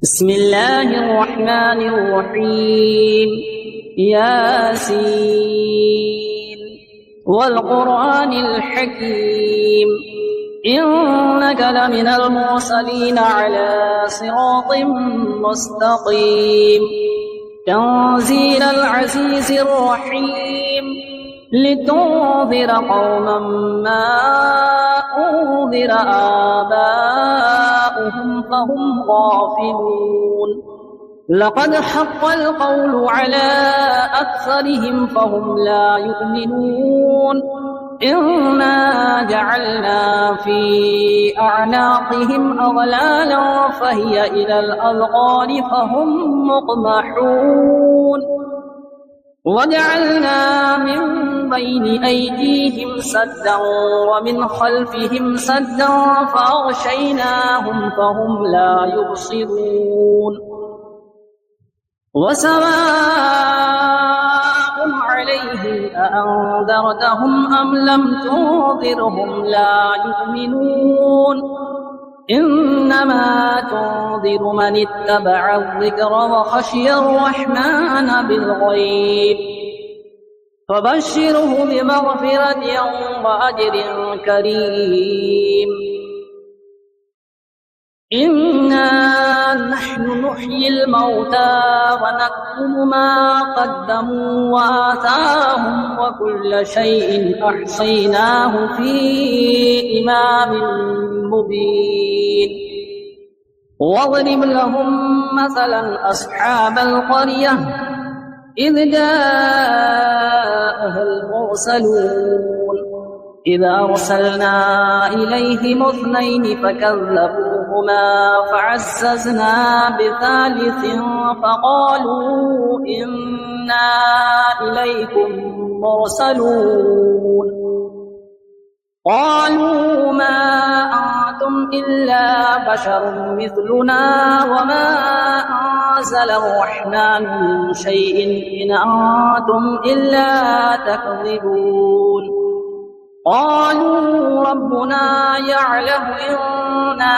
بسم الله الرحمن الرحيم. ياسين والقرآن الحكيم إنك لمن المرسلين على صراط مستقيم تنزيل العزيز الرحيم لتنذر قوما ما أنذر آباؤهم فهم غافلون لقد حق القول على أكثرهم فهم لا يؤمنون إنا جعلنا في أعناقهم أغلالا فهي إلى الأذقان فهم مقمحون وجعلنا من بين أيديهم سدا ومن خلفهم سدا فأغشيناهم فهم لا يبصرون وسواء عليهم أأنذرتهم أم لم تنذرهم لا يؤمنون إنما تنذر من اتبع الذكر وخشي الرحمن بالغيب فبشره بمغفرة وأجر كريم إنا نحن نحيي الموتى ونكتب ما قدموا وآثارهم وكل شيء أحصيناه في إمام مبين واضرب لهم مثلا أصحاب القرية إذ جاءها المرسلون إذ أرسلنا إليهم اثنين فكذبوهما فعززنا بثالث فقالوا إنا إليكم مرسلون قالوا ما أنتم إلا بشر مثلنا وما أنزل الرحمن من شيء إن أنتم إلا تكذبون قالوا ربنا يعلم إنا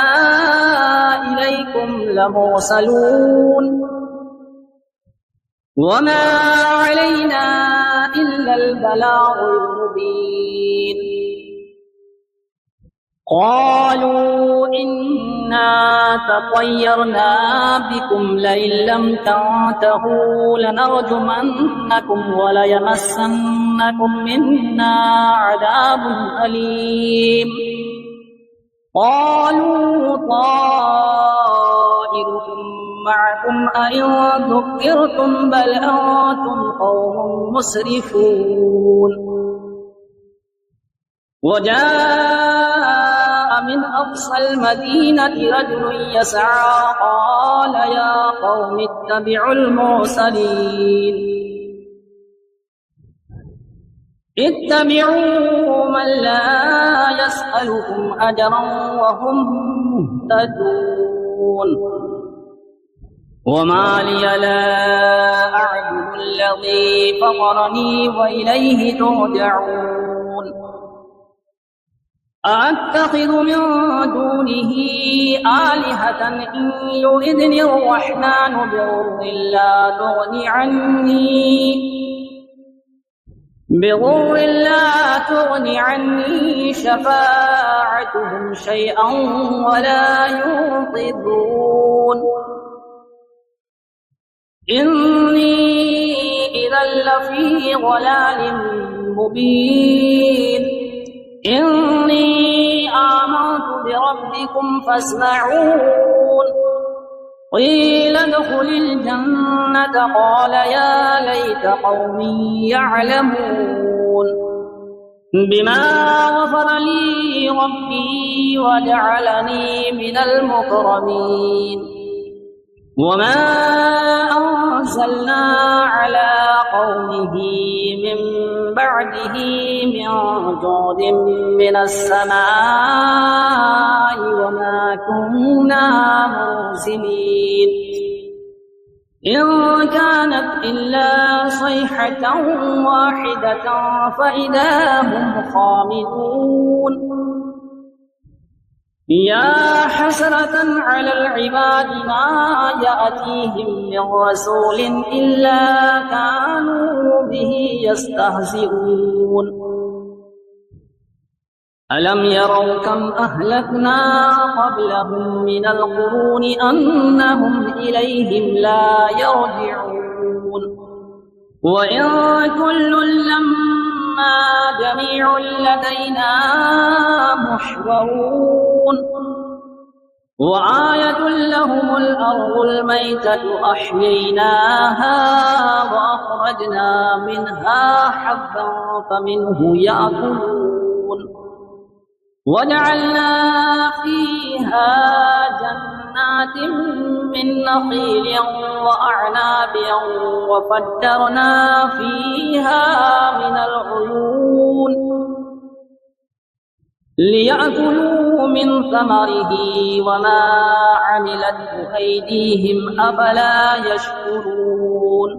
إليكم لمرسلون وما علينا إلا البلاغ المبين قالوا إنا تطيرنا بكم لئن لم تنتهوا لنرجمنكم وليمسنكم منا عذاب أليم قالوا طائركم معكم أئن ذكرتم بل أنتم قوم مسرفون وجاء من أقصى المدينة رجل يسعى قال يا قوم اتبعوا المرسلين اتبعوا من لا يسألكم أجرا وهم مهتدون وما لي لا أعبد الذي فطرني وإليه ترجعون أأتخذ من دونه آلهة إن يردني الرحمن بضر لا تغني عني شفاعتهم شيئا ولا ينقذون إني إذا لفي ضلال مبين إني آمنت بربكم فاسمعون قيل ادخل الجنة قال يا ليت قومي يعلمون بما غفر لي ربي وجعلني من المكرمين وما أنزلنا على قومه من بعده من جود من السماء وما كنا منزلين إن كانت إلا صيحة واحدة فإذا هم خامدون يا حسرة على العباد ما يأتيهم من رسول إلا كانوا به يستهزئون ألم يروا كم أهلكنا قبلهم من القرون أنهم إليهم لا يرجعون وإن كل لما جميع لدينا محضرون وآية لهم الأرض الميتة أحييناها وأخرجنا منها حبا فمنه يأكلون وجعلنا فيها جنات من نخيل وأعناب وفجرنا فيها من العيون ليأكلوا من ثمره وما عملته أيديهم أفلا يشكرون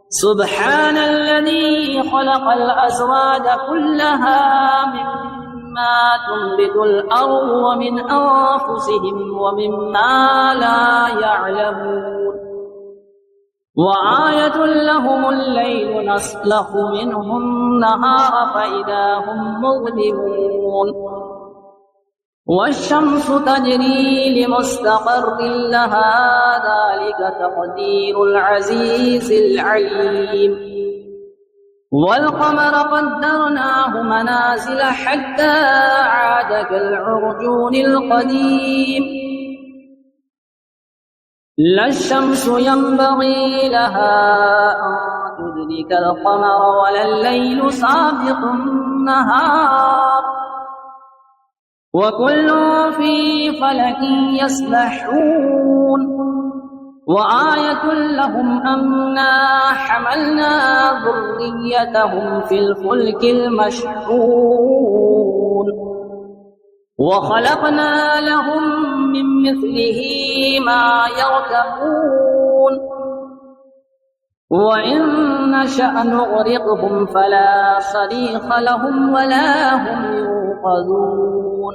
سبحان الذي خلق الأزواج كلها مما تنبت الأرض ومن أنفسهم ومما لا يعلمون وآية لهم الليل نسلخ منه النهار فإذا هم مظلمون والشمس تجري لمستقر لها ذلك تقدير العزيز العليم والقمر قدرناه منازل حتى عاد كالعرجون القديم لا الشمس ينبغي لها أن تدرك القمر ولا الليل سابق النهار وكل في فلك يسبحون وآية لهم أنا حملنا ذريتهم في الفلك المشحون وخلقنا لهم من مثله ما يركبون وإن نشأ نغرقهم فلا صريخ لهم ولا هم ينقذون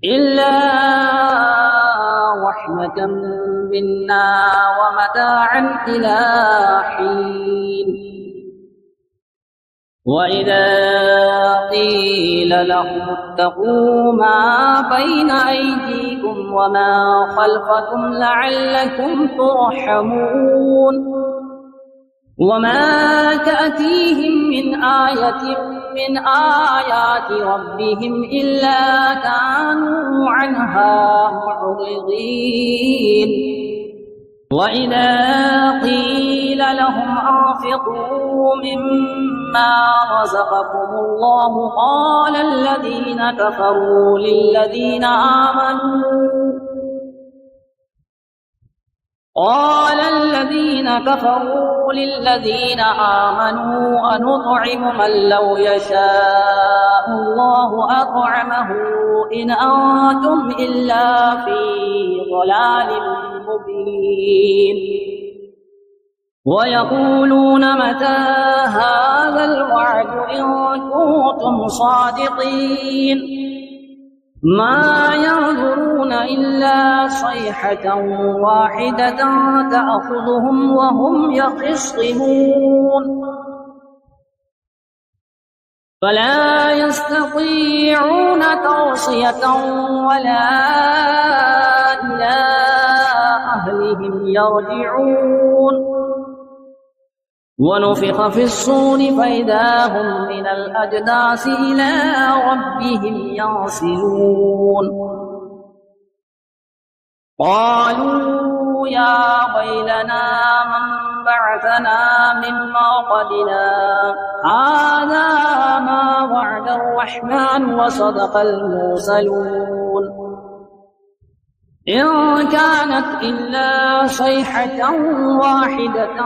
إلا رحمة منا ومتاعا إلى حين وإذا قيل لهم اتقوا ما بين أيديكم وما خلفكم لعلكم ترحمون وما تأتيهم من آية من آيات ربهم إلا كانوا عنها معرضين وإذا قيل لهم أنفقوا مما رزقكم الله قال الذين كفروا للذين آمنوا أنطعم من لو يشاء الله أطعمه إن أنتم إلا في ضلال مبين ويقولون متى هذا الوعد إن كنتم صادقين ما ينظرون إلا صيحة واحدة تأخذهم وهم يخصمون فلا يستطيعون توصية ولا إلى أهلهم يرجعون ونفخ في الصور فإذا هم من الأجداث إلى ربهم ينسلون قالوا يا ويلنا من بعثنا من مرقدنا هذا ما وعد الرحمن وصدق المرسلون إن كانت إلا صيحة واحدة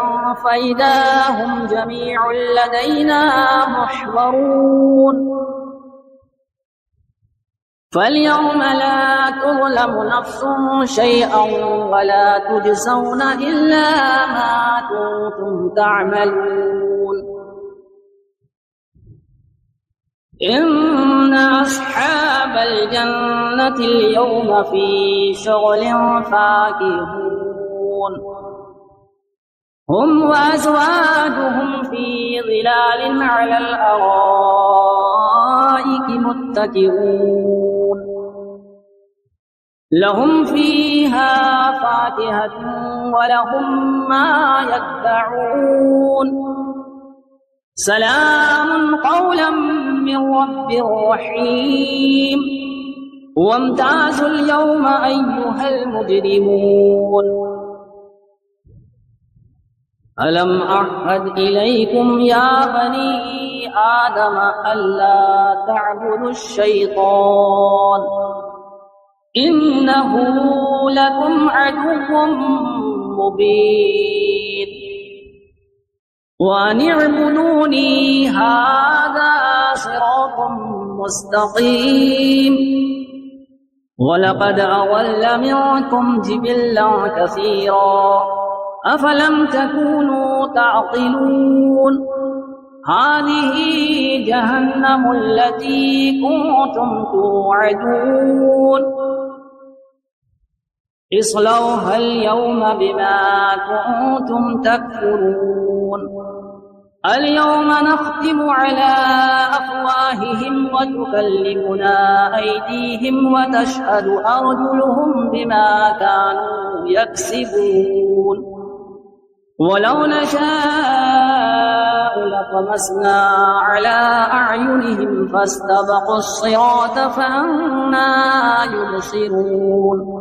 فإذا هم جميع لدينا محضرون فاليوم لا تظلم نفس شيئا ولا تجزون إلا ما كنتم تعملون إن أصحاب الجنة اليوم في شغل فاكهون هم وأزواجهم في ظلال على الأرائك متكئون لهم فيها فاكهة ولهم ما يدعون سلام قولا من رب رحيم وامتازوا اليوم أيها المجرمون ألم أعهد إليكم يا بني آدم ألا تعبدوا الشيطان إنه لكم عدو مبين وأن اعبدوني هذا صراط مستقيم ولقد أضل منكم جبلا كثيرا أفلم تكونوا تعقلون هذه جهنم التي كنتم توعدون اصلوها اليوم بما كنتم تكفرون اليوم نختم على أفواههم وتكلمنا أيديهم وتشهد أرجلهم بما كانوا يكسبون ولو نشاء لطمسنا على أعينهم فاستبقوا الصراط فأنى يبصرون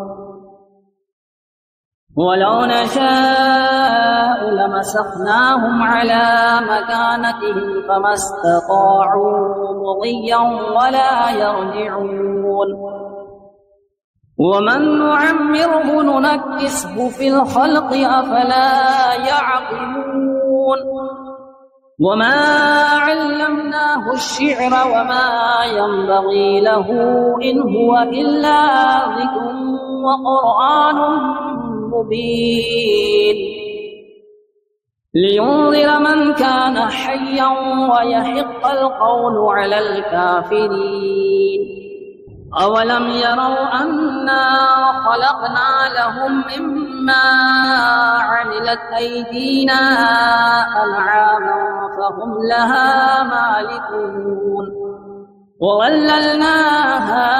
ولو نشاء لمسخناهم على مكانتهم فما استطاعوا مضيا ولا يرجعون ومن نعمره ننكسه في الخلق أفلا يعقلون وما علمناه الشعر وما ينبغي له إن هو إلا ذكر وقرآن مبين لينذر من كان حيا ويحق القول على الكافرين أولم يروا أنا خلقنا لهم مما عملت أيدينا أنعاما فهم لها مالكون وظللناها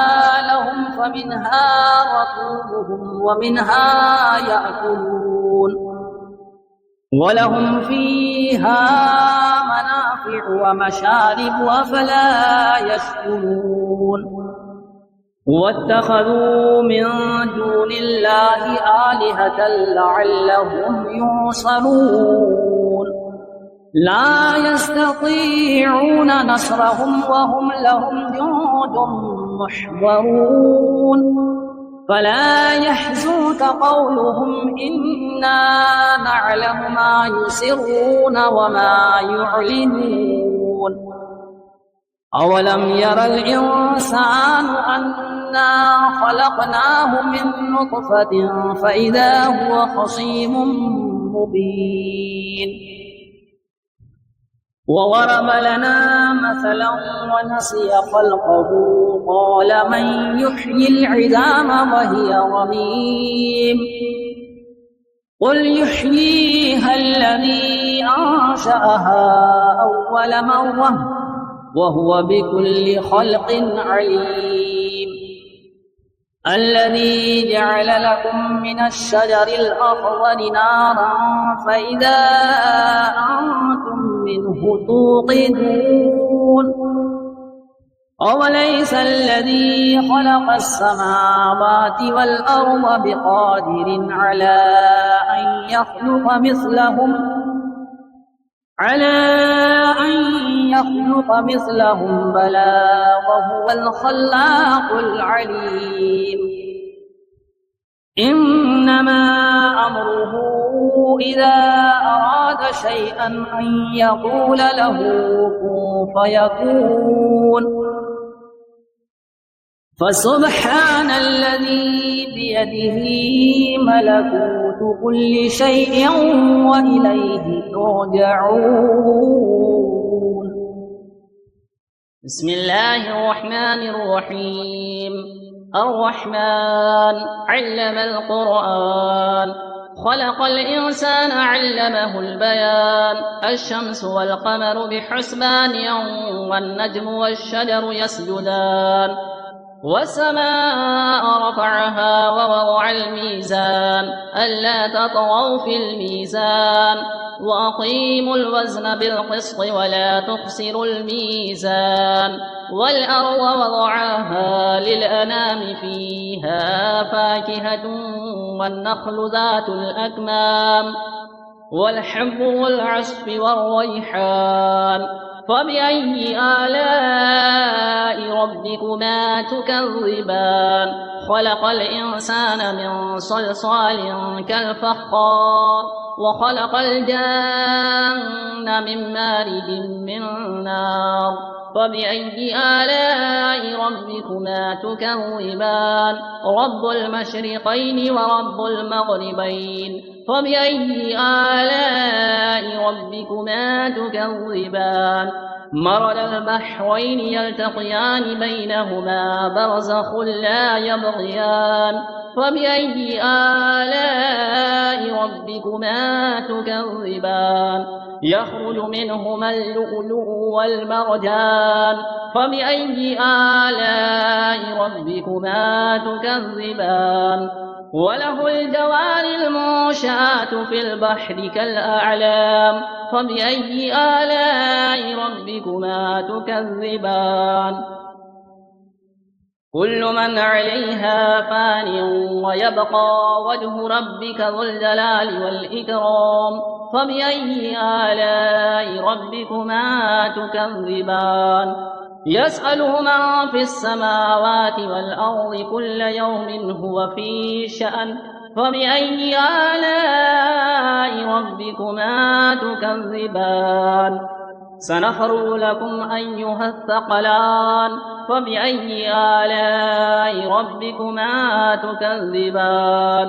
لهم فمنها ركوبهم ومنها يأكلون ولهم فيها منافع ومشارب أفلا يشكرون واتخذوا من دون الله آلهة لعلهم ينصرون لا يستطيعون نصرهم وهم لهم جند محضرون فلا يحزنك قولهم إنا نعلم ما يسرون وما يعلنون أولم ير الإنسان أنا خلقناه من نطفة فإذا هو خصيم مبين وضرب لنا مثلا ونسي خلقه قال من يحيي العظام وهي رميم قل يحييها الذي أنشأها أول مرة وهو بكل خلق عليم الذي جعل لكم من الشجر الأخضر نارا فإذا أنتم منه توقدون أوليس الذي خلق السماوات والأرض بقادر على أن يخلق مثلهم بلى وهو الخلاق العليم إنما أمره إذا أراد شيئا أن يقول له كن فيكون فسبحان الذي بيده ملكوت كل شيء وإليه ترجعون بسم الله الرحمن الرحيم. الرحمن علم القرآن، خلق الإنسان علمه البيان. الشمس والقمر بحسبان والنجم والشجر يسجدان. والسماء رفعها ووضع الميزان ألا تطغوا في الميزان وأقيموا الوزن بالقسط ولا تخسروا الميزان. والأرض وضعها للأنام فيها فاكهة والنخل ذات الأكمام والحب والعصف والريحان. فبأي آلاء ربكما تكذبان؟ خلق الإنسان من صلصال كالفخار وخلق الجن من مارج من نار. فبأي آلاء ربكما تكذبان؟ رب المشرقين ورب المغربين. فبأي آلاء ربكما تكذبان؟ مرج البحرين يلتقيان بينهما برزخ لا يبغيان. فبأي آلاء ربكما تكذبان؟ يخرج منهما اللؤلؤ والمرجان. فبأي آلاء ربكما تكذبان؟ وله الجوار المنشآت في البحر كالأعلام. فبأي آلاء ربكما تكذبان؟ كل من عليها فان ويبقى وجه ربك ذو الجلال والإكرام. فبأي آلاء ربكما تكذبان؟ يسأله من في السماوات والأرض كل يوم هو في شأن. فبأي آلاء ربكما تكذبان؟ سنفرغ لكم أيها الثقلان. فبأي آلاء ربكما تكذبان؟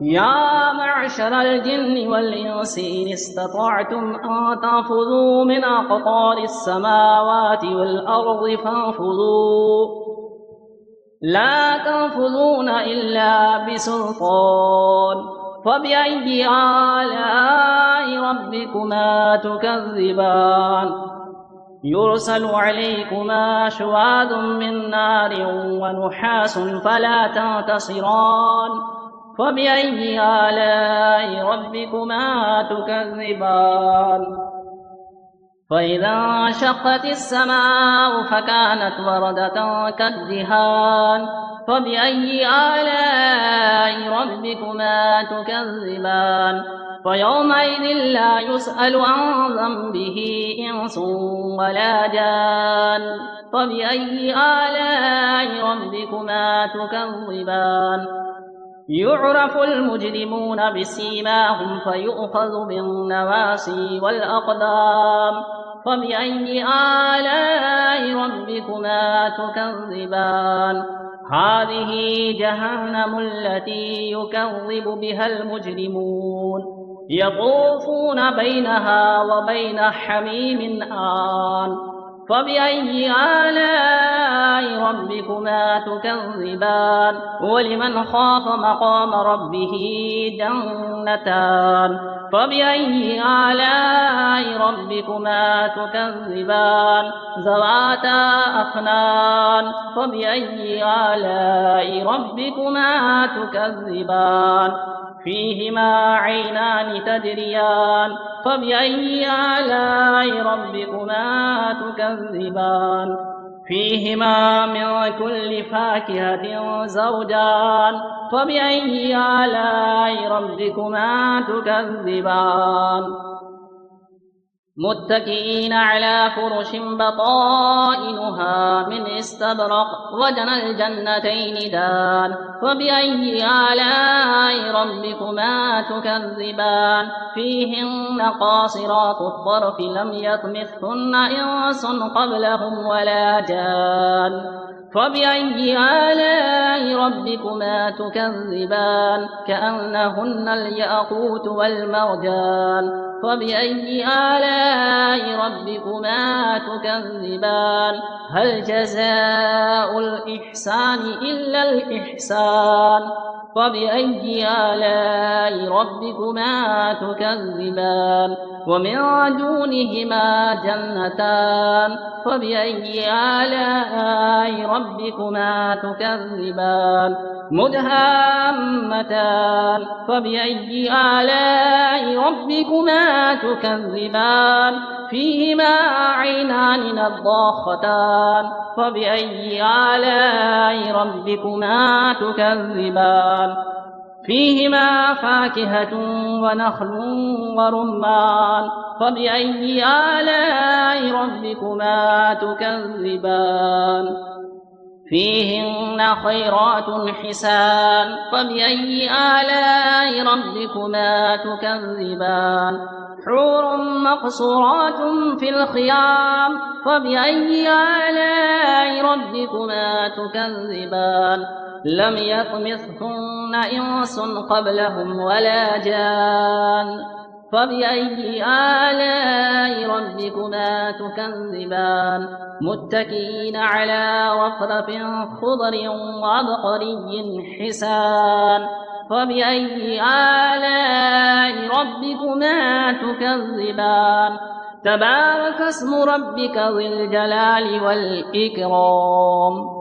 يا معشر الجن والإنس إن استطعتم أن تنفذوا من أقطار السماوات والأرض فانفذوا، لا تنفذون إلا بسلطان. فبأي آلاء ربكما تكذبان؟ يرسل عليكما شواظ من نار ونحاس فلا تنتصران. فبأي آلاء ربكما تكذبان؟ فإذا انشقت السماء فكانت وردة كالدهان. فبأي آلاء ربكما تكذبان؟ فيومئذ لا يسأل عن ذنبه إنس ولا جان. فبأي آلاء ربكما تكذبان؟ يعرف المجرمون بسيماهم فيؤخذ بالنواصي والأقدام. فبأي آلاء ربكما تكذبان؟ هذه جهنم التي يكذب بها المجرمون يطوفون بينها وبين حميم آن. فبأي آلاء ربكما تكذبان؟ ولمن خاف مقام ربه جنتان. فبأي آلاء ربكما تكذبان؟ ذواتا أفنان. فبأي آلاء ربكما تكذبان؟ فيهما عينان تجريان. فبأي آلاء ربكما تكذبان؟ فيهما من كل فاكهة زوجان. فبأي آلاء ربكما تكذبان؟ متكئين على فرش بطائنها من استبرق وجنى الجنتين دان. فبأي آلاء ربكما تكذبان؟ فيهن قاصرات الطرف لم يطمثهن إنس قبلهم ولا جان. فبأي آلاء ربكما تكذبان كأنهن الياقوت والمرجان فبأي آلاء ربكما تكذبان هل جزاء الإحسان إلا الإحسان فبأي آلاء ربكما تكذبان ومن دونهما جنتان فبأي آلاء ربكما تكذبان مدهامتان فبأي آلاء ربكما تكذبان فيهما عينان نضاختان فبأي آلاء ربكما تكذبان فيهما فاكهة ونخل ورمان فبأي آلاء ربكما تكذبان فيهن خيرات حسان فبأي آلاء ربكما تكذبان حور مقصورات في الخيام فبأي آلاء ربكما تكذبان لم يطمثهن إنس قبلهم ولا جان فبأي آلاء ربكما تكذبان متكئين على رفرف خضر وعبقري حسان فبأي آلاء ربكما تكذبان تبارك اسم ربك ذي الجلال والإكرام